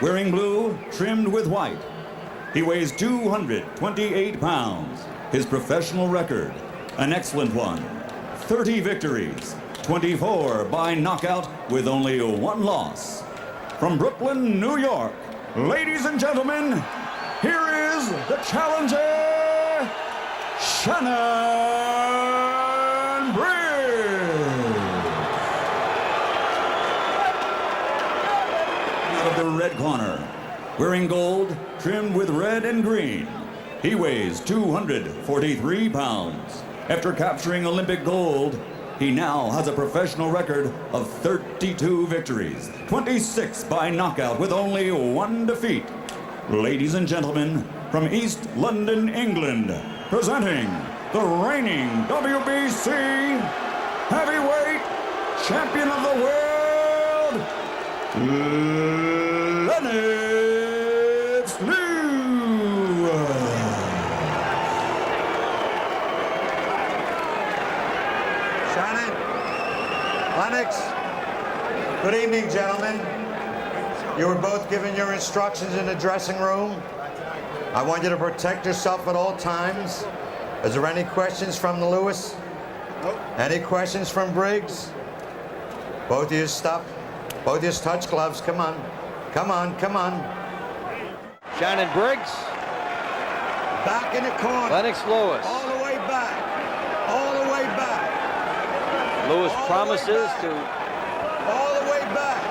wearing blue, trimmed with white. He weighs 228 pounds. His professional record, an excellent one. 30 victories, 24 by knockout with only one loss. From Brooklyn, New York, ladies and gentlemen, here is the challenger, Shannon Briggs. Out of the red corner, wearing gold, trimmed with red and green. He weighs 243 pounds. After capturing Olympic gold, he now has a professional record of 32 victories, 26 by knockout with only one defeat. Ladies and gentlemen, from East London, England, presenting the reigning WBC heavyweight champion of the world, Lennox Liwes. Shannon, Lennox, good evening, gentlemen. You were both given your instructions in the dressing room. I want you to protect yourself at all times. Is there any questions from the Liwes? Nope. Any questions from Briggs? Both of you stop. Both of you touch gloves. Come on. Come on, come on. Shannon Briggs. Back in the corner. Lennox Liwes. All the way back. All the way back. Liwes All promises the way back. to All the way back.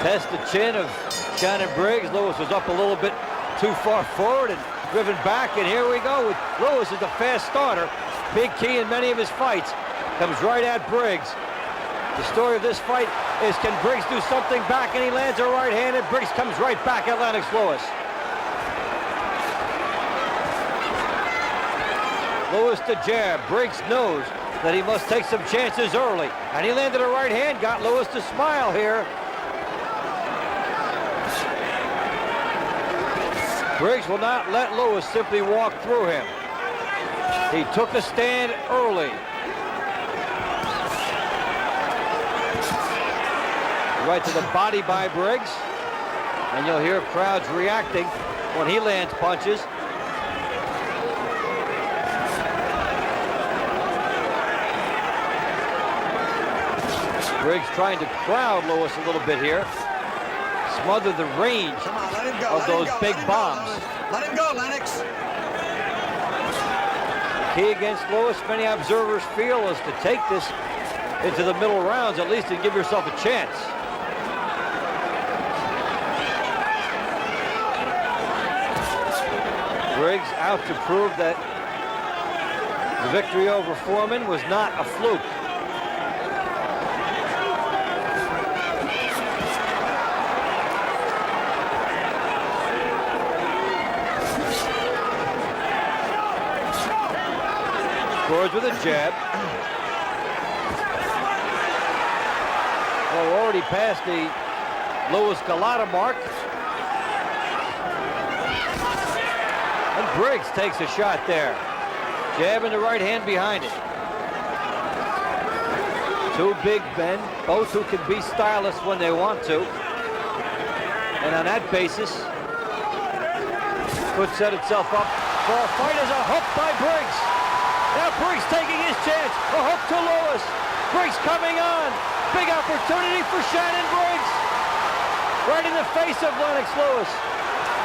test the chin of Shannon Briggs. Liwes was up a little bit too far forward and driven back, and here we go with Liwes as the fast starter. Big key in many of his fights. Comes right at Briggs. The story of this fight is, can Briggs do something back, and he lands a right-handed. Briggs comes right back at Lennox Liwes. Liwes to jab. Briggs knows that he must take some chances early, and he landed a right hand, got Liwes to smile here. Briggs will not let Liwes simply walk through him. He took a stand early. Right to the body by Briggs, and you'll hear crowds reacting when he lands punches. Briggs trying to crowd Liwes a little bit here. Smother the range of those big bombs. Let him go, Lennox. Key against Liwes, many observers feel, is to take this into the middle rounds at least and give yourself a chance. Briggs out to prove that the victory over Foreman was not a fluke. Scores with a jab. Well, we're already past the Liwes-Galata mark. And Briggs takes a shot there. Jab in the right hand behind it. Two big men, both who can be stylists when they want to. And on that basis, could set itself up for a fight as a hook by Briggs. Now Briggs taking his chance. A hook to Liwes. Briggs coming on. Big opportunity for Shannon Briggs. Right in the face of Lennox Liwes.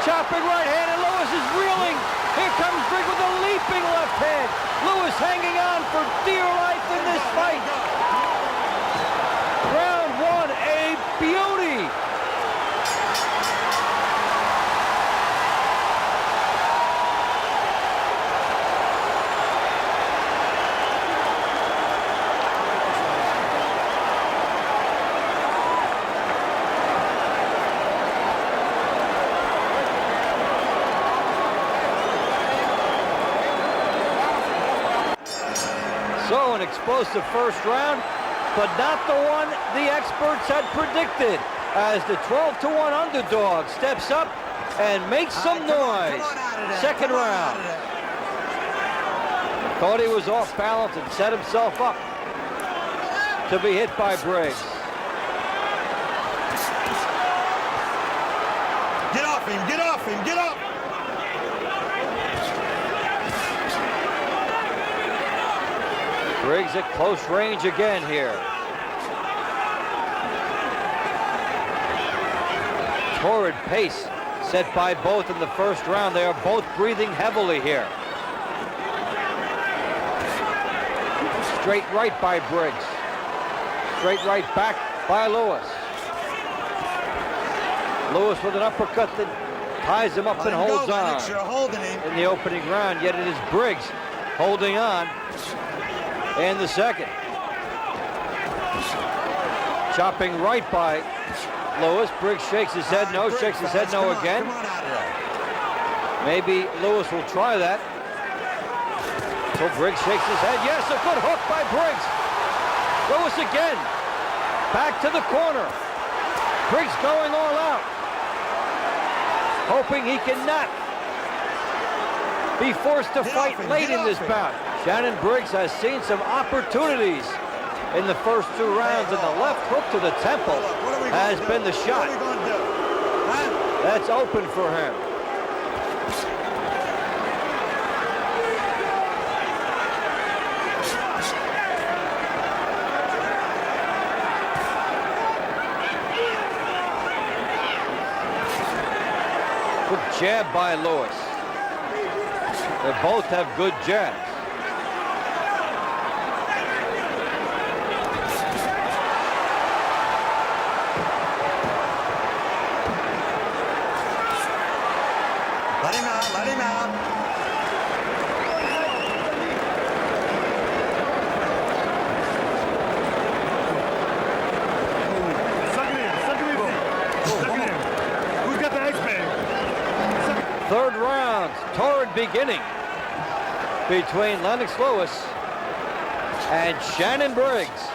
Chopping right hand, and Liwes is reeling. Here comes Briggs with a leaping left hand. Liwes hanging on for dear life in this fight. Round one, a beauty. So an explosive first round, but not the one the experts had predicted, as the 12-1 underdog steps up and makes some noise. Second round. Thought he was off balance and set himself up to be hit by Briggs. off him. Get up. Briggs at close range again here. Torrid pace set by both in the first round. They are both breathing heavily here. Straight right by Briggs. Straight right back by Liwes. Liwes with an uppercut that ties him up and holds on You're holding him. in the opening round, yet it is Briggs holding on in the second. Chopping right by Liwes. Briggs shakes his head no, shakes his head no again. Come on out of there. Maybe Liwes will try that. So Briggs shakes his head. Yes, a good hook by Briggs. Liwes again. Back to the corner. Briggs going all out. Hoping he cannot be forced to fight late in this bout. Shannon Briggs has seen some opportunities in the first two rounds, and the left hook to the temple has been the shot. What are we going to do? Huh? That's open for him. Good jab by Liwes. They both have good jabs. Let him out, let him out. Suck it in. Who's got the X-Man? Third round, torrid beginning between Lennox Liwes and Shannon Briggs.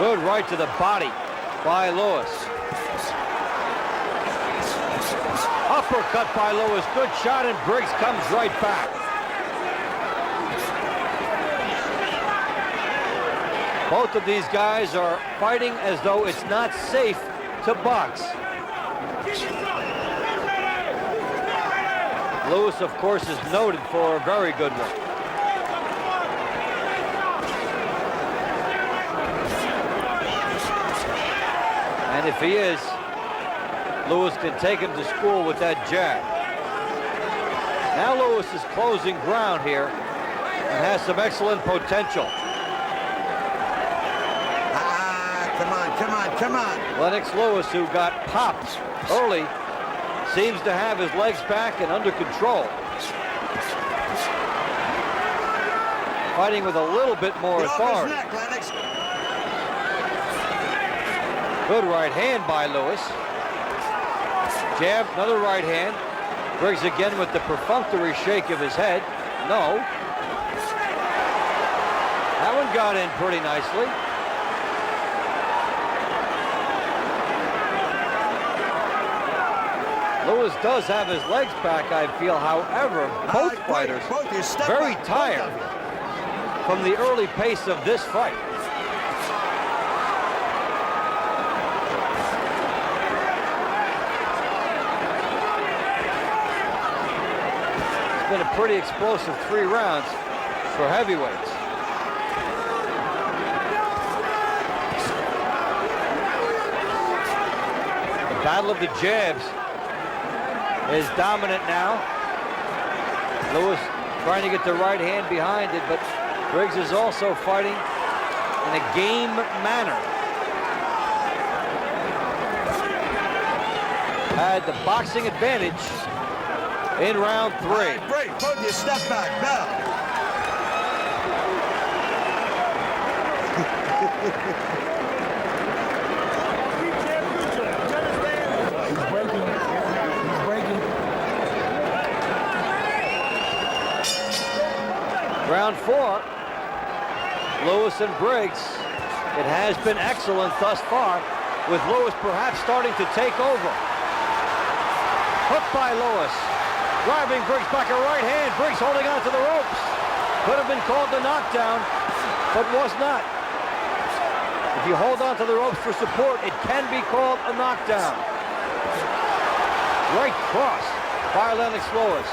Good right to the body by Liwes. Uppercut by Liwes, good shot, and Briggs comes right back. Both of these guys are fighting as though it's not safe to box. Liwes, of course, is noted for a very good one. And if he is, Liwes can take him to school with that jab. Now Liwes is closing ground here and has some excellent potential. Come on. Lennox Liwes, who got popped early, seems to have his legs back and under control. Fighting with a little bit more Get off his authority. neck, Lennox. Good right hand by Liwes. Jab, another right hand. Briggs again with the perfunctory shake of his head. No. That one got in pretty nicely. Liwes does have his legs back, I feel. However, both fighters very tired from the early pace of this fight. It's been a pretty explosive 3 rounds for heavyweights. The battle of the jabs is dominant now. Liwes trying to get the right hand behind it, but Briggs is also fighting in a game manner. Had the boxing advantage in round 3. Break, both you step back, Bell. Round 4, Liwes and Briggs. It has been excellent thus far, with Liwes perhaps starting to take over. Hook by Liwes, driving Briggs back a right hand. Briggs holding on to the ropes. Could have been called the knockdown, but was not. If you hold on to the ropes for support, it can be called a knockdown. Right cross by Lennox Liwes.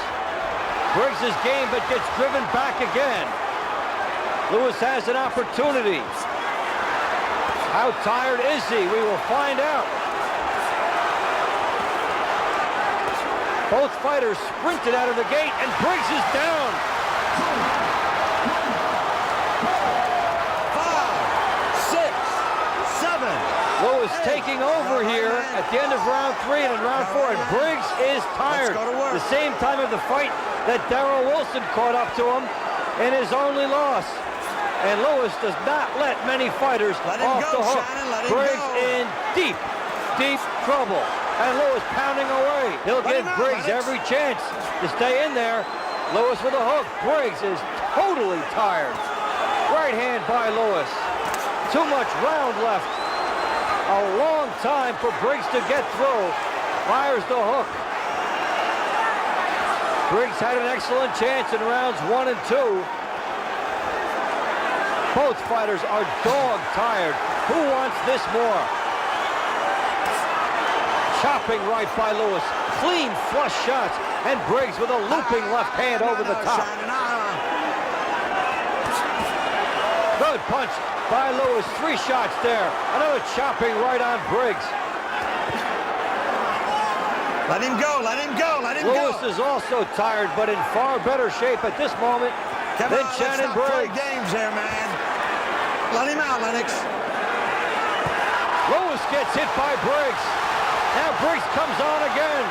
Briggs is game, but gets driven back again. Liwes has an opportunity. How tired is he? We will find out. Both fighters sprinted out of the gate, and Briggs is down. 5, 6, 7. Liwes taking over here at the end of round 3 and in round 4, and Briggs is tired. Let's go to work. The same time of the fight that Darrell Wilson caught up to him in his only loss. And Liwes does not let many fighters off the hook. Briggs in deep, deep trouble. And Liwes pounding away. He'll give Briggs every chance to stay in there. Liwes with a hook. Briggs is totally tired. Right hand by Liwes. Too much round left. A long time for Briggs to get through. Fires the hook. Briggs had an excellent chance in rounds 1 and 2. Both fighters are dog tired. Who wants this more? Chopping right by Liwes. Clean flush shots. And Briggs with a looping left hand over the top. Good punch by Liwes. 3 shots there. Another chopping right on Briggs. Let him go, let him go, let him Liwes go. is also tired, but in far better shape at this moment than Shannon Briggs. Play games there, man. Let him out, Lennox. Liwes gets hit by Briggs. Now Briggs comes on again.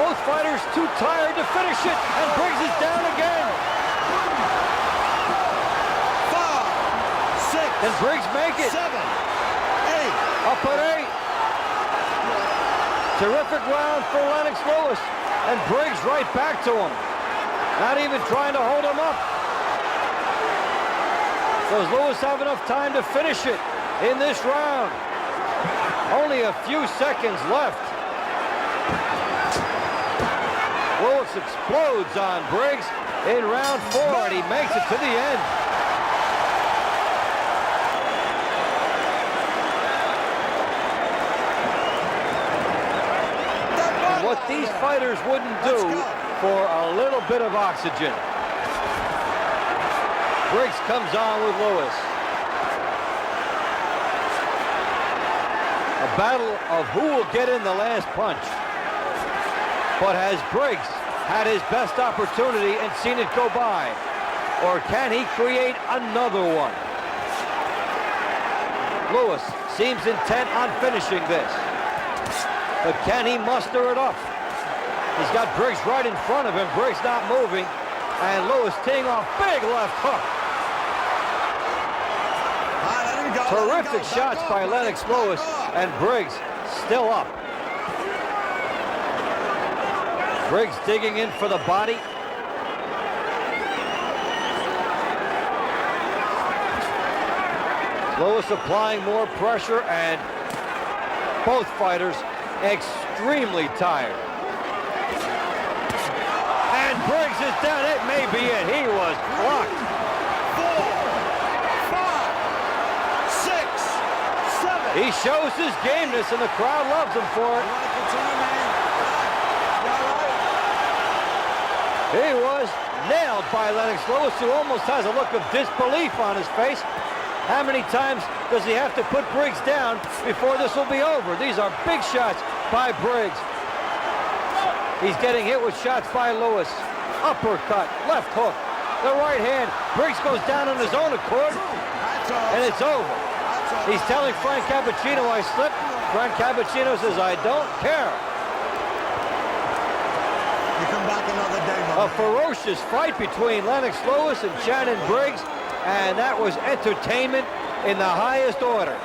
Both fighters too tired to finish it, and Briggs is down again. 5, 6. Can Briggs make it? 7, 8. Up at 8. Terrific round for Lennox Liwes, and Briggs right back to him. Not even trying to hold him up. Does Liwes have enough time to finish it in this round? Only a few seconds left. Liwes explodes on Briggs in round 4, and he makes it to the end. What these fighters wouldn't do for a little bit of oxygen. Briggs comes on with Liwes. A battle of who will get in the last punch. But has Briggs had his best opportunity and seen it go by? Or can he create another one? Liwes seems intent on finishing this. But can he muster it up? He's got Briggs right in front of him. Briggs not moving. And Liwes teeing off big left hook. Terrific shots by Lennox Liwes, and Briggs still up. Briggs digging in for the body. Liwes applying more pressure, and both fighters extremely tired. And Briggs is down. It may be it. He was blocked. 4, 5, 6, 7. He shows his gameness, and the crowd loves him for it. He was nailed by Lennox Liwes, who almost has a look of disbelief on his face. How many times does he have to put Briggs down before this will be over? These are big shots by Briggs. He's getting hit with shots by Liwes. Uppercut, left hook, the right hand. Briggs goes down on his own accord, and it's over. He's telling Frank Cappuccino, I slipped. Frank Cappuccino says, I don't care. You come back another day, A ferocious fight between Lennox Liwes and Shannon Briggs, and that was entertainment in the highest order.